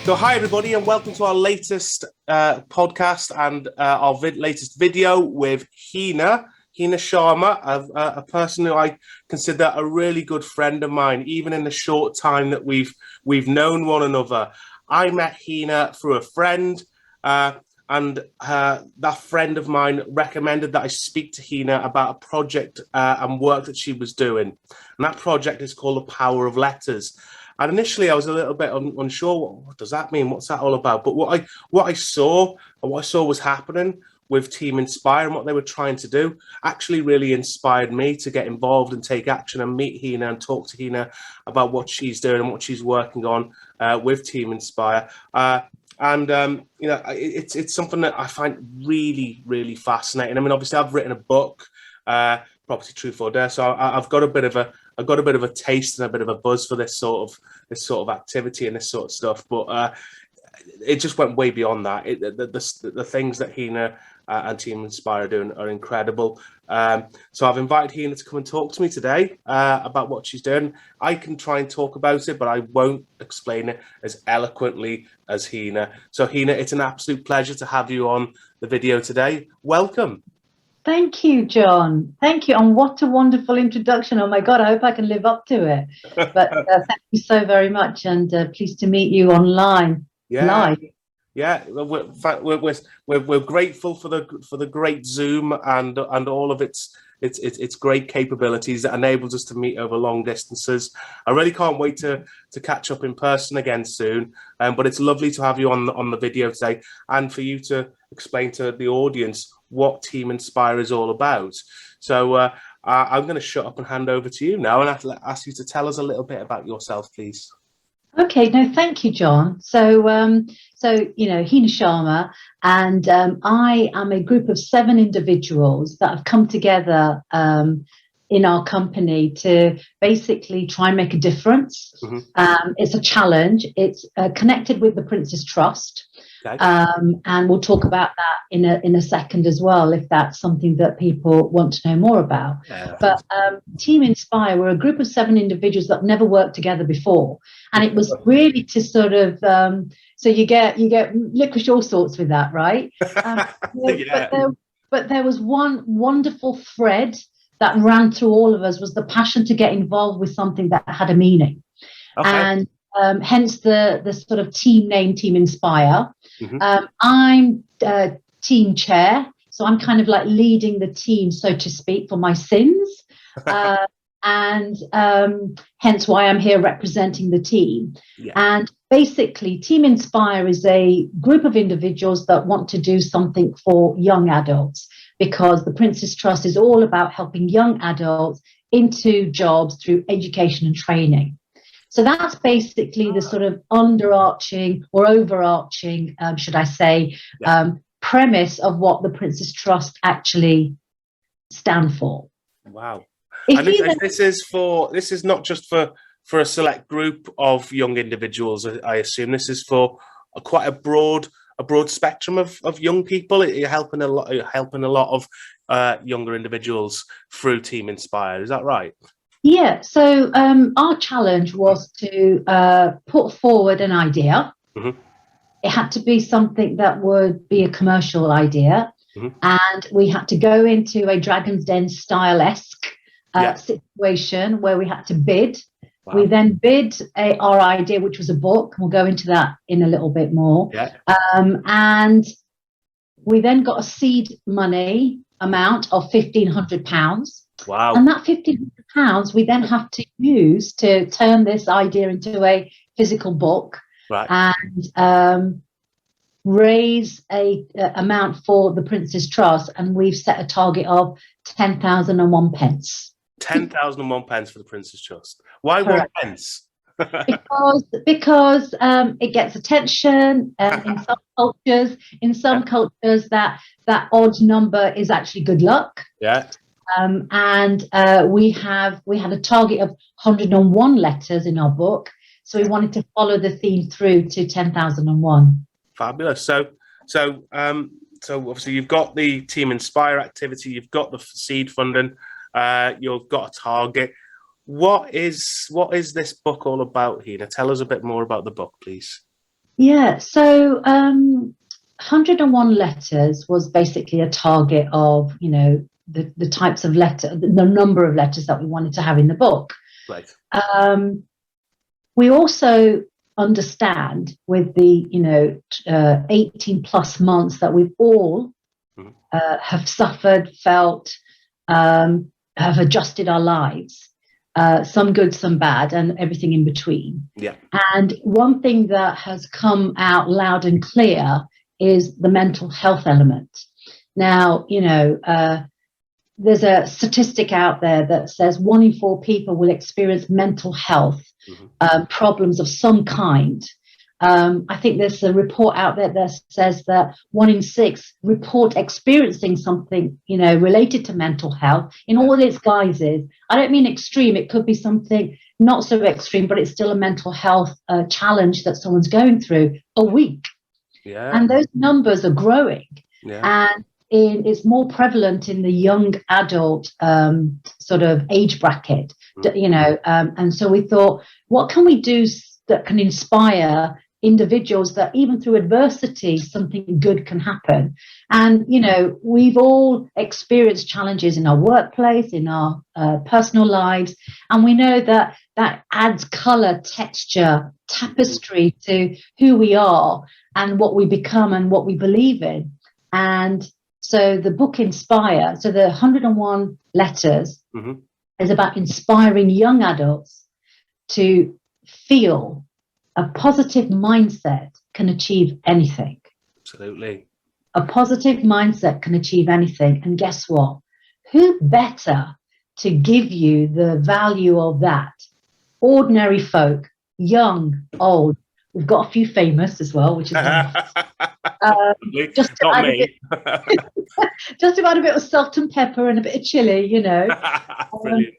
So hi everybody and welcome to our latest podcast and our latest video with Hina Sharma, a person who I consider a really good friend of mine, even in the short time that we've known one another. I met Hina through a friend and that friend of mine recommended that I speak to Hina about a project and work that she was doing. And that project is called The Power of Letters. And initially, I was a little bit unsure. What does that mean? What's that all about? But what I saw was happening with Team Inspire and what they were trying to do actually really inspired me to get involved and take action and meet Hina and talk to Hina about what she's doing and what she's working on with Team Inspire. It's something that I find really, really fascinating. I mean, obviously, I've written a book, Property Truth or Dare, so I've got a bit of a taste and a bit of a buzz for this sort of activity and this sort of stuff. But it just went way beyond that. The things that Hina and Team Inspire are doing are incredible. So I've invited Hina to come and talk to me today about what she's doing. I can try and talk about it, but I won't explain it as eloquently as Hina. So Hina, it's an absolute pleasure to have you on the video today. Welcome. Thank you, John. Thank you. And what a wonderful introduction. Oh my God, I hope I can live up to it. But thank you so very much, and pleased to meet you online. Yeah, yeah. We're grateful for the great Zoom and all of its great capabilities that enables us to meet over long distances. I really can't wait to catch up in person again soon. But it's lovely to have you on the video today and for you to explain to the audience what Team Inspire is all about. So I'm going to shut up and hand over to you now and ask you to tell us a little bit about yourself, please. Okay, no, thank you, John. So Hina Sharma, and I am a group of 7 individuals that have come together in our company to basically try and make a difference. Mm-hmm. It's a challenge. It's connected with the Prince's Trust. Okay. And we'll talk about that in a second as well, if that's something that people want to know more about. Yeah. But Team Inspire, we're a group of 7 individuals that never worked together before, and it was really to sort of so you get licorice all sorts with that, right? Yeah. But there was one wonderful thread that ran through all of us, was the passion to get involved with something that had a meaning. Okay. And hence the sort of team name, Team Inspire. Mm-hmm. I'm team chair, so I'm kind of like leading the team, so to speak, for my sins, and hence why I'm here representing the team. Yeah. And basically, Team Inspire is a group of individuals that want to do something for young adults, because the Prince's Trust is all about helping young adults into jobs through education and training. So that's basically the sort of underarching or overarching, should I say, premise of what the Prince's Trust actually stand for. Wow. And this is not just for a select group of young individuals, I assume. This is for quite a broad spectrum of young people. You're helping a lot of younger individuals through Team Inspire. Is that right? Yeah, so our challenge was to put forward an idea. Mm-hmm. It had to be something that would be a commercial idea. Mm-hmm. And we had to go into a Dragon's Den style-esque situation where we had to bid. Wow. We then bid our idea, which was a book. We'll go into that in a little bit more. Yeah. And we then got a seed money amount of £1,500. Wow. And that £1,500 we then have to use to turn this idea into a physical book, right, and raise a amount for the Prince's Trust, and we've set a target of 10,001 pence. 10,001 pence for the Prince's Trust. Why 1 pence? because it gets attention in some cultures that odd number is actually good luck. Yeah. And we had a target of 101 letters in our book, so we wanted to follow the theme through to 10,001. Fabulous. So so obviously you've got the Team Inspire activity, you've got the seed funding, you've got a target. What is this book all about, Hina? Tell us a bit more about the book, please. Yeah, so 101 letters was basically a target of, the types of letter, the number of letters that we wanted to have in the book. Right. We also understand with the 18 plus months that we've all have suffered, felt, have adjusted our lives, some good, some bad, and everything in between. Yeah. And one thing that has come out loud and clear is the mental health element. Now, there's a statistic out there that says 1 in 4 people will experience mental health problems of some kind. I think there's a report out there that says that 1 in 6 report experiencing something, related to mental health in all its guises. I don't mean extreme. It could be something not so extreme, but it's still a mental health challenge that someone's going through a week. Yeah. And those numbers are growing. Yeah. And it's more prevalent in the young adult sort of age bracket, and so we thought, what can we do that can inspire individuals that even through adversity, something good can happen? And, we've all experienced challenges in our workplace, in our personal lives, and we know that adds color, texture, tapestry to who we are and what we become and what we believe in. And so the book Inspire, so the 101 letters is about inspiring young adults to feel a positive mindset can achieve anything. Absolutely. A positive mindset can achieve anything. And guess what? Who better to give you the value of that? Ordinary folk, young, old. We've got a few famous as well, which is just to not add me. just to add a bit of salt and pepper and a bit of chili, Brilliant.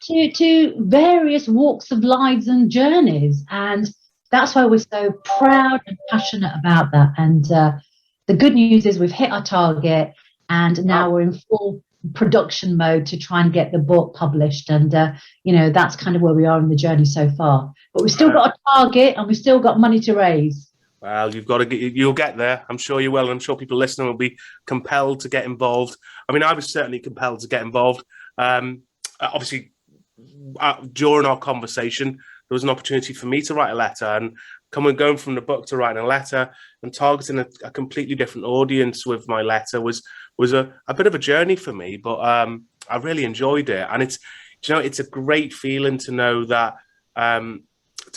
To various walks of lives and journeys. And that's why we're so proud and passionate about that. And the good news is we've hit our target, and now we're in full production mode to try and get the book published. And, that's kind of where we are in the journey so far. But we've still got a target and we've still got money to raise. Well, you'll get there. I'm sure you will. I'm sure people listening will be compelled to get involved. I mean, I was certainly compelled to get involved. Obviously, during our conversation, there was an opportunity for me to write a letter, and going from the book to writing a letter and targeting a completely different audience with my letter was a bit of a journey for me. But I really enjoyed it, and it's a great feeling to know that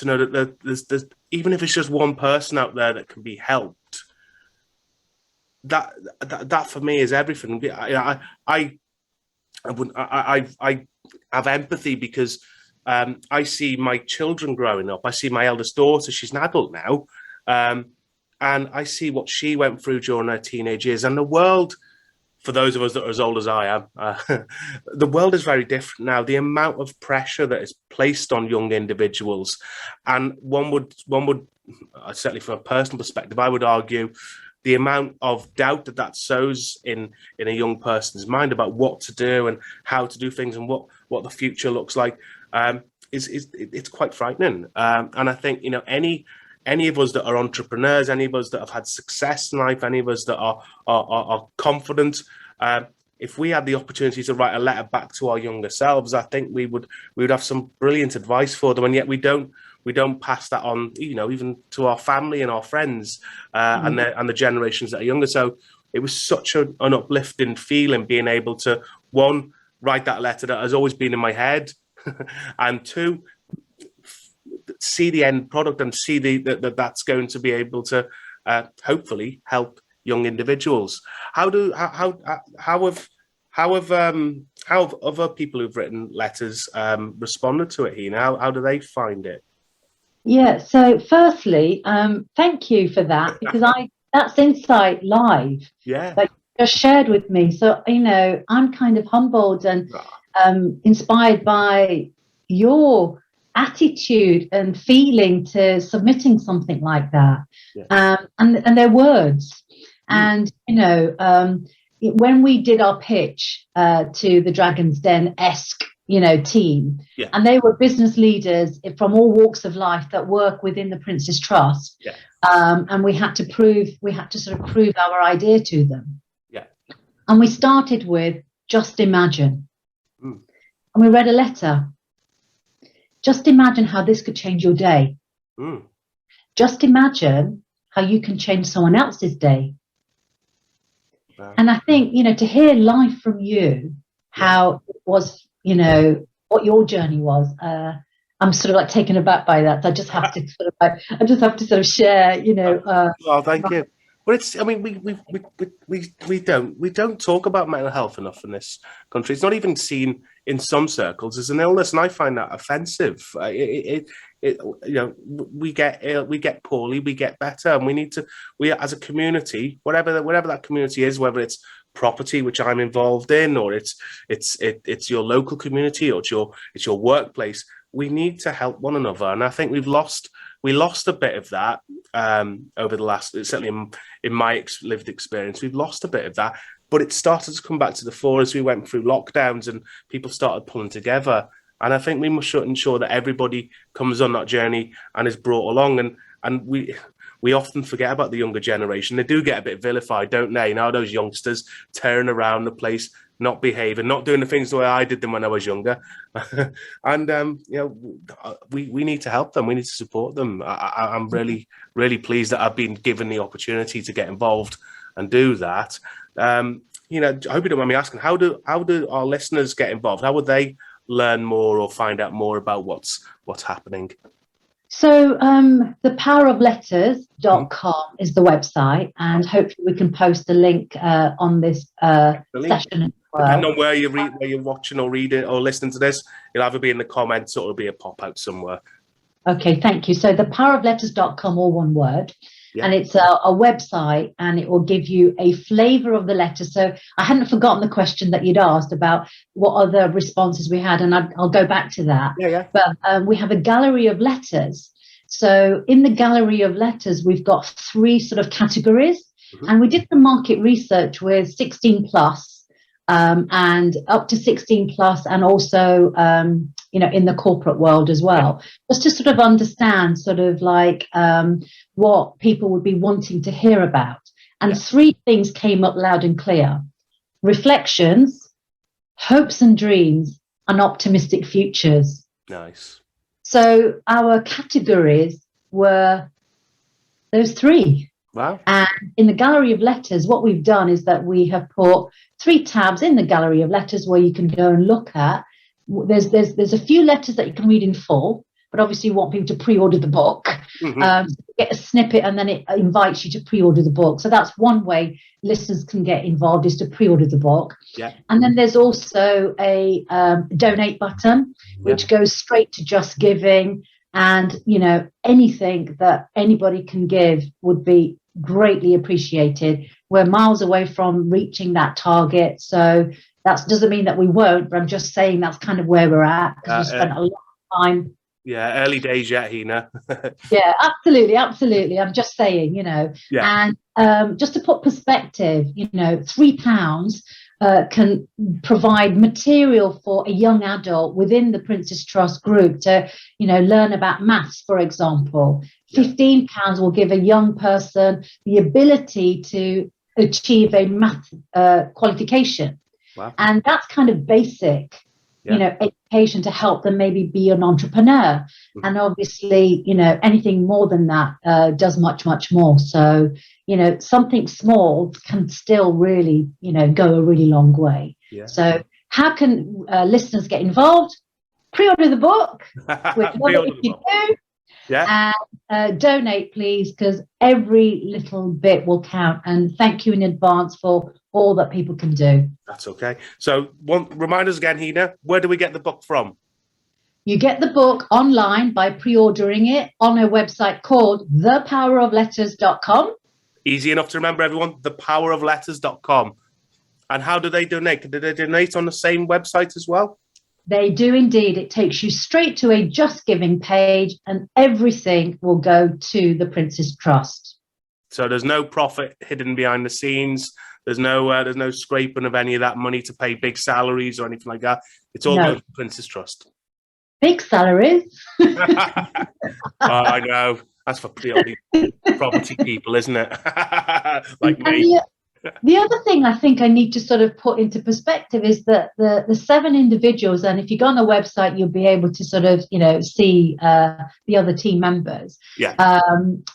there's even if it's just one person out there that can be helped. That for me is everything. I have empathy because I see my children growing up. I see my eldest daughter; she's an adult now, and I see what she went through during her teenage years. And the world, for those of us that are as old as I am, the world is very different now. The amount of pressure that is placed on young individuals, and one would certainly from a personal perspective, I would argue the amount of doubt that sows in a young person's mind about what to do and how to do things and what the future looks like it's quite frightening. And I think any of us that are entrepreneurs, any of us that have had success in life, any of us that are confident, if we had the opportunity to write a letter back to our younger selves, I think we would have some brilliant advice for them. And yet we don't pass that on, even to our family and our friends and the generations that are younger. So it was such an uplifting feeling being able to, one, write that letter that has always been in my head, and two, see the end product and see that's going to be able to hopefully help young individuals. How have other people who've written letters responded to it, Hina? How do they find it? Yeah, so firstly, thank you for that, because that's Insight Live that you just shared with me. So, I'm kind of humbled and inspired by your attitude and feeling to submitting something like that, and their words. And, when we did our pitch to the Dragon's Den-esque, team, and they were business leaders from all walks of life that work within the Prince's Trust. Yeah. And we had to sort of prove our idea to them. Yeah. And we started with just imagine. And we read a letter. Just imagine how this could change your day. Just imagine how you can change someone else's day. Wow. And I think, to hear live from you, how it was, what your journey was, I'm sort of like taken aback by that. I just have to sort of share, Oh, thank you. But it's, I mean, we don't talk about mental health enough in this country. It's not even seen in some circles as an illness, and I find that offensive. We get ill, we get poorly, we get better, and we as a community, whatever that community is, whether it's property, which I'm involved in, or it's your local community, or it's your workplace, we need to help one another. And I think we lost a bit of that over the last, certainly in my lived experience, we've lost a bit of that, but it started to come back to the fore as we went through lockdowns and people started pulling together. And I think we must ensure that everybody comes on that journey and is brought along. And we often forget about the younger generation. They do get a bit vilified, don't they? Those youngsters tearing around the place, not behaving, not doing the things the way I did them when I was younger. And, we need to help them. We need to support them. I'm really, really pleased that I've been given the opportunity to get involved and do that. I hope you don't mind me asking, how do our listeners get involved? How would they learn more or find out more about what's happening? So thepowerofletters.com is the website, and hopefully we can post a link on this session as well. Depending on where you're watching or reading or listening to this, it'll either be in the comments or it'll be a pop-out somewhere. Okay, thank you. So thepowerofletters.com, all one word. Yeah. And it's a website, and it will give you a flavour of the letter. So I hadn't forgotten the question that you'd asked about what other responses we had, and I'll go back to that. Yeah. But we have a gallery of letters. So in the gallery of letters, we've got 3 sort of categories, and we did the market research with 16 plus and up to 16 plus, and also in the corporate world as well, just to sort of understand sort of like what people would be wanting to hear about. And 3 things came up loud and clear: reflections, hopes and dreams, and optimistic futures. Nice. So our categories were those 3. Wow. And in the gallery of letters, what we've done is that we have put 3 tabs in the gallery of letters where you can go and look at. There's a few letters that you can read in full, but obviously you want people to pre-order the book. So get a snippet, and then it invites you to pre-order the book. So that's one way listeners can get involved, is to pre-order the book. Yeah. And then there's also a donate button, which goes straight to Just Giving. And, anything that anybody can give would be greatly appreciated. We're miles away from reaching that target. So that doesn't mean that we won't, but I'm just saying that's kind of where we're at, because we spent a lot of time. Yeah, early days yet, Hina. Yeah, absolutely. I'm just saying, and just to put perspective, £3 can provide material for a young adult within the Prince's Trust group to, learn about maths, for example. £15 will give a young person the ability to achieve a math qualification. Wow. And that's kind of basic, education to help them maybe be an entrepreneur. And obviously, anything more than that does much, much more. So, something small can still really, go a really long way. Yeah. So how can listeners get involved? Pre-order the book. We'd love it if you do. Yeah. And donate, please, because every little bit will count. And thank you in advance for all that people can do. That's okay. So remind us again, Hina, where do we get the book from? You get the book online by pre-ordering it on a website called thepowerofletters.com. Easy enough to remember, everyone, thepowerofletters.com. And how do they donate? Do they donate on the same website as well? They do indeed. It takes you straight to a Just Giving page, and everything will go to the Prince's Trust. So there's no profit hidden behind the scenes. There's no scraping of any of that money to pay big salaries or anything like that. It's all going to Prince's Trust. Big salaries. I know. That's for purely property people, isn't it? Like me. The other thing I think I need to sort of put into perspective is that the 7 individuals, and if you go on the website, you'll be able to sort of, see the other team members. Yeah.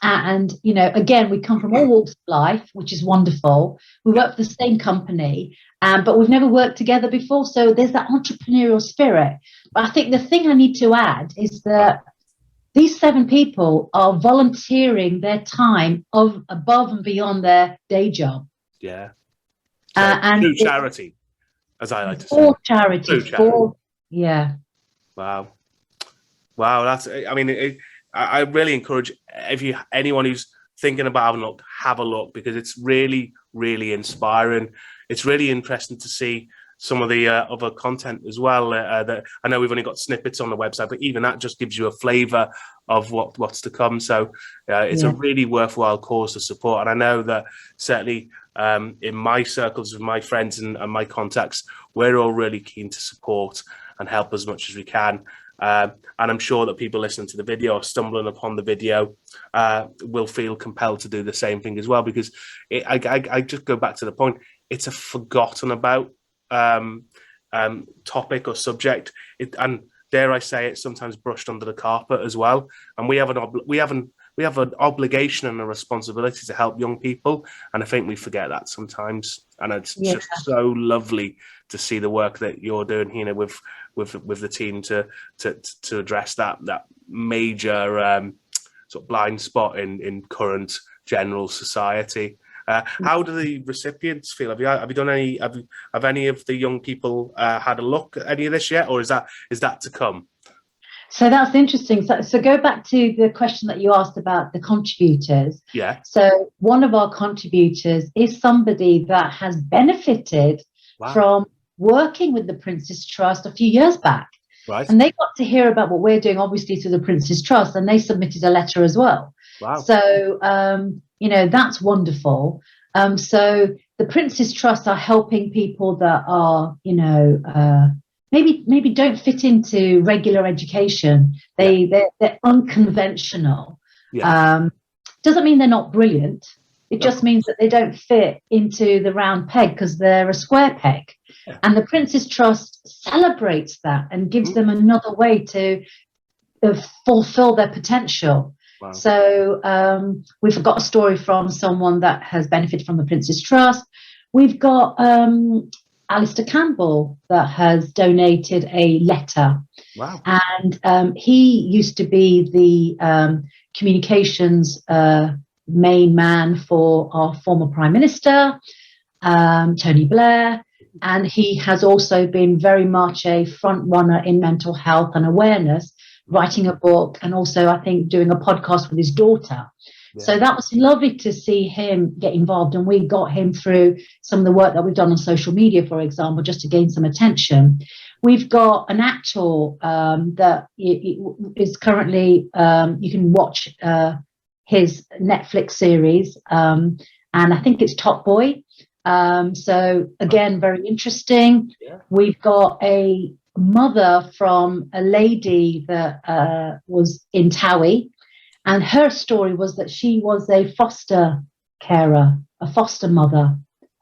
And, again, we come from all walks of life, which is wonderful. We work for the same company, but we've never worked together before. So there's that entrepreneurial spirit. But I think the thing I need to add is that these 7 people are volunteering their time above and beyond their day job. Yeah. And through charity, as I like to say. For charity. Yeah. Wow. That's, I mean, I really encourage anyone who's thinking about having a look, have a look, because it's really, really inspiring. It's really interesting to see some of the other content as well. That I know we've only got snippets on the website, but even that just gives you a flavour of what's to come. So it's a really worthwhile cause to support. And I know that certainly in my circles with my friends and my contacts, we're all really keen to support and help as much as we can. And I'm sure that people listening to the video or stumbling upon the video will feel compelled to do the same thing as well, because I just go back to the point. It's a forgotten about topic or subject, and dare I say it, sometimes brushed under the carpet as well. And we have an obligation and a responsibility to help young people, and I think we forget that sometimes. And it's just so lovely to see the work that you're doing, Hina, with the team to address that major sort of blind spot in current general society. How do the recipients feel? Have you done any? Have any of the young people had a look at any of this yet, or is that to come? So that's interesting. So go back to the question that you asked about the contributors. Yeah. So one of our contributors is somebody that has benefited from working with the Prince's Trust a few years back. Right. And they got to hear about what we're doing, obviously, through the Prince's Trust, and they submitted a letter as well. Wow. So, that's wonderful. So the Prince's Trust are helping people that are, maybe don't fit into regular education. They're unconventional. Yeah. Doesn't mean they're not brilliant. It just means that they don't fit into the round peg because they're a square peg. Yeah. And the Prince's Trust celebrates that and gives them another way to fulfill their potential. Wow. So we've got a story from someone that has benefited from the Prince's Trust. We've got Alistair Campbell that has donated a letter. Wow. And he used to be the communications main man for our former Prime Minister, Tony Blair. And he has also been very much a front runner in mental health and awareness, writing a book, and also, I think, doing a podcast with his daughter. Yeah. So that was lovely to see him get involved. And we got him through some of the work that we've done on social media, for example, just to gain some attention. We've got an actor that is currently, you can watch his Netflix series, and I think it's Top Boy. So again, very interesting. Yeah. We've got a mother from a lady that was in Towie, and her story was that she was a foster carer, a foster mother,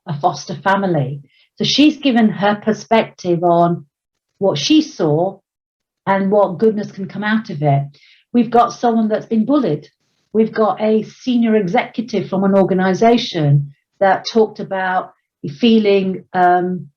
a foster family. So she's given her perspective on what she saw and what goodness can come out of it. We've got someone that's been bullied. We've got a senior executive from an organization that talked about feeling, not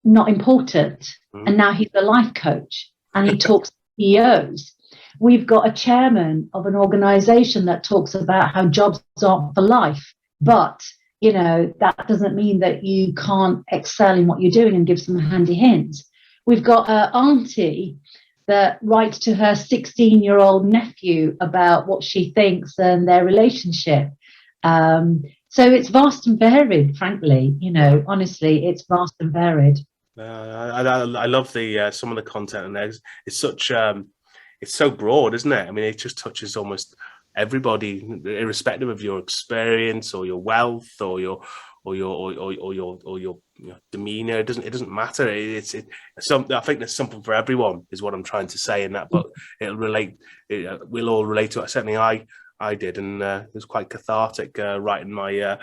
important. And now he's a life coach and he talks to CEOs. We've got a chairman of an organization that talks about how jobs aren't for life. But, that doesn't mean that you can't excel in what you're doing and give some handy hints. We've got an auntie that writes to her 16-year-old nephew about what she thinks and their relationship. So it's vast and varied, frankly. Honestly, it's vast and varied. I love the some of the content, and it's such it's so broad, isn't it? I mean, it just touches almost everybody, irrespective of your experience or your wealth or your demeanor. It doesn't matter. It's I think there's something for everyone, is what I'm trying to say in that book. It'll relate. We'll all relate to it. Certainly, I did, and it was quite cathartic writing my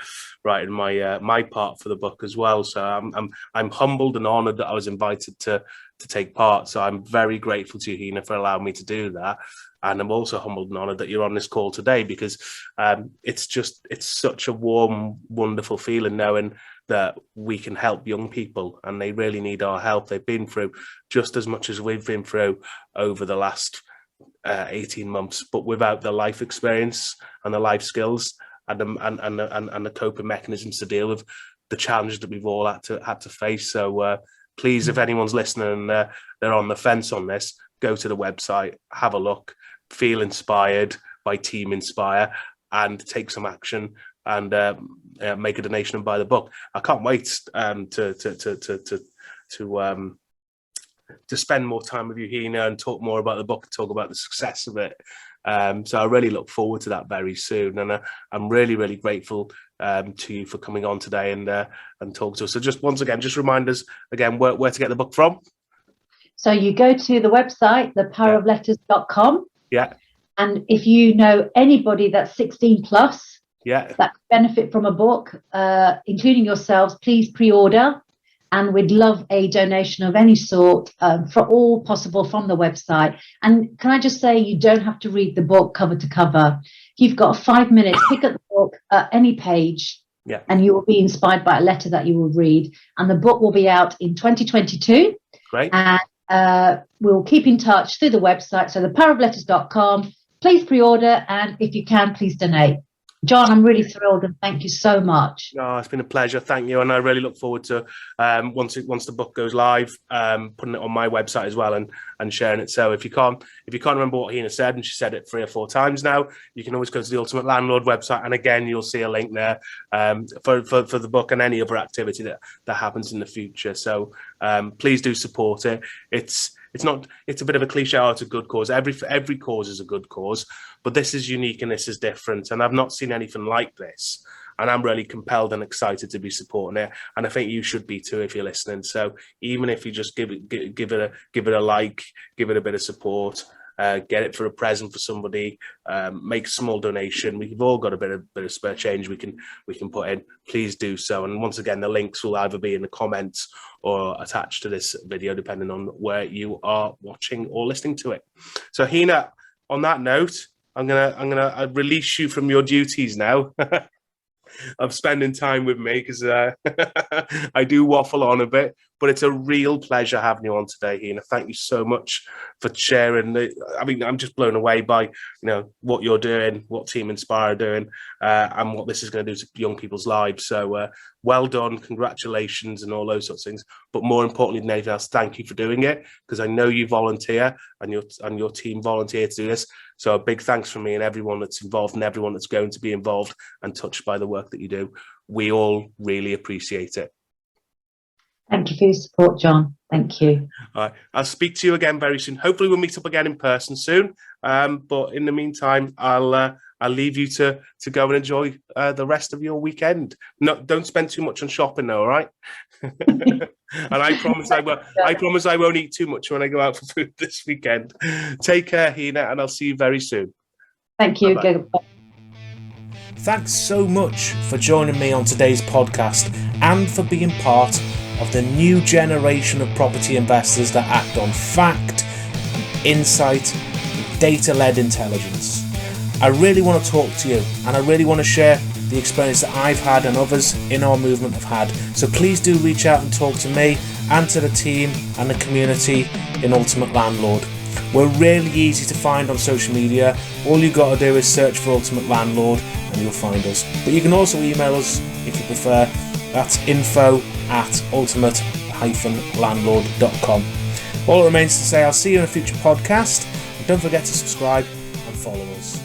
part for the book as well. So I'm humbled and honoured that I was invited to take part. So I'm very grateful to you, Hina, for allowing me to do that. And I'm also humbled and honoured that you're on this call today, because it's such a warm, wonderful feeling knowing that we can help young people, and they really need our help. They've been through just as much as we've been through over the last 18 months, but without the life experience and the life skills and the coping mechanisms to deal with the challenges that we've all had to face. So please, if anyone's listening and they're on the fence on this, go to the website, have a look, feel inspired by Team Inspire, and take some action and make a donation and buy the book. I can't wait to spend more time with you, Hina, and talk more about the book and talk about the success of it. So I really look forward to that very soon, and I'm really, really grateful to you for coming on today and talk to us. So just once again, just remind us again where to get the book from. So you go to the website, thepowerofletters.com. Yeah. And if you know anybody that's 16 plus that could benefit from a book, including yourselves, please pre-order. And we'd love a donation of any sort, for all possible, from the website. And can I just say, you don't have to read the book cover to cover. You've got 5 minutes, pick up the book at any page, and you will be inspired by a letter that you will read. And the book will be out in 2022. Great. And we'll keep in touch through the website. So thepowerofletters.com. Please pre-order, and if you can, please donate. John, I'm really thrilled, and thank you so much. Oh, it's been a pleasure. Thank you. And I really look forward to once the book goes live, putting it on my website as well and sharing it. So if you can't remember what Hina said, and she said it 3 or 4 times now, you can always go to the Ultimate Landlord website, and again you'll see a link there for the book and any other activity that happens in the future. So please do support it. It's a bit of a cliche, it's a good cause. Every cause is a good cause, but this is unique and this is different, and I've not seen anything like this, and I'm really compelled and excited to be supporting it, and I think you should be too if you're listening. So even if you just give it a like, give it a bit of support, get it for a present for somebody, make a small donation. We've all got a bit of spare change we can put in. Please do so. And once again, the links will either be in the comments or attached to this video, depending on where you are watching or listening to it. So Hina, on that note, I'm gonna release you from your duties now of spending time with me, because I do waffle on a bit, but it's a real pleasure having you on today, Hina. Thank you so much for sharing. I'm just blown away by what you're doing, what Team Inspire are doing, and what this is going to do to young people's lives. So well done, congratulations, and all those sorts of things. But more importantly than anything else, thank you for doing it, because I know you volunteer and your team volunteer to do this. So a big thanks from me and everyone that's involved and everyone that's going to be involved and touched by the work that you do. We all really appreciate it. Thank you for your support, John. Thank you. All right. I'll speak to you again very soon. Hopefully we'll meet up again in person soon. But in the meantime, I'll leave you to go and enjoy the rest of your weekend. No, don't spend too much on shopping though, all right? And I promise I won't eat too much when I go out for food this weekend. Take care, Hina, and I'll see you very soon. Thank you. Bye-bye. Thanks so much for joining me on today's podcast and for being part of the new generation of property investors that act on fact, insight, data-led intelligence. I really want to talk to you, and I really want to share the experience that I've had and others in our movement have had. So please do reach out and talk to me and to the team and the community in Ultimate Landlord. We're really easy to find on social media. All you've got to do is search for Ultimate Landlord and you'll find us. But you can also email us if you prefer. That's info@ultimate-landlord.com. All it remains to say, I'll see you in a future podcast. And don't forget to subscribe and follow us.